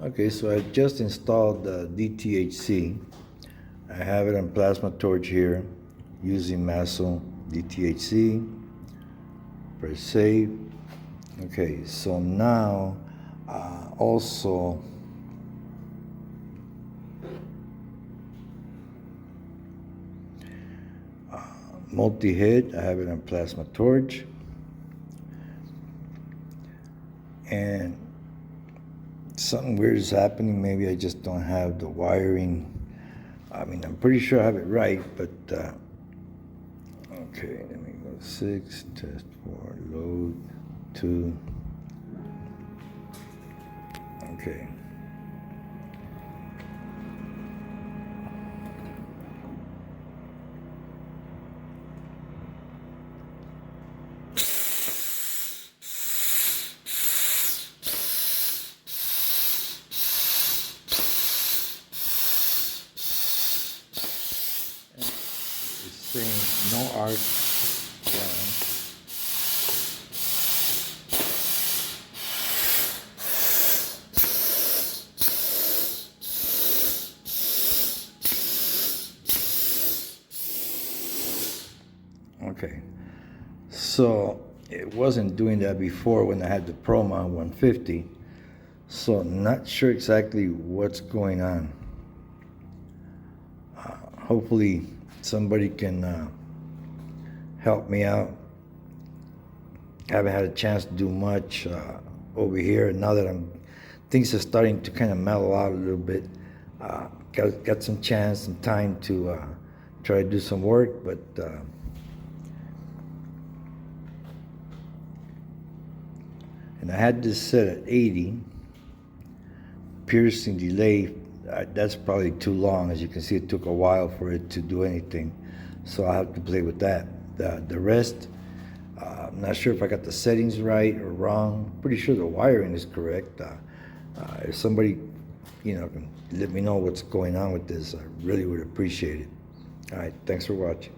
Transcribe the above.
Okay, so I just installed the DTHC. I have it on plasma torch here using Masso Dthc. Press save. Okay, so now also multi-hit. I have it on plasma torch. And something weird is happening. Maybe I just don't have the wiring. I mean, I'm pretty sure I have it right, but okay, let me go 6, test 4, load 2. Okay. It's saying no arc down. Okay, so it wasn't doing that before when I had the Proma 150, so not sure exactly what's going on. Hopefully somebody can help me out. Haven't had a chance to do much over here. Now that things are starting to kind of mellow out a little bit, got some chance, some time to try to do some work, but and I had this set at 80. Piercing delay, that's probably too long. As you can see, it took a while for it to do anything, so I'll have to play with that. The rest, I'm not sure if I got the settings right or wrong. Pretty sure the wiring is correct. If somebody, can let me know what's going on with this, I really would appreciate it. All right, thanks for watching.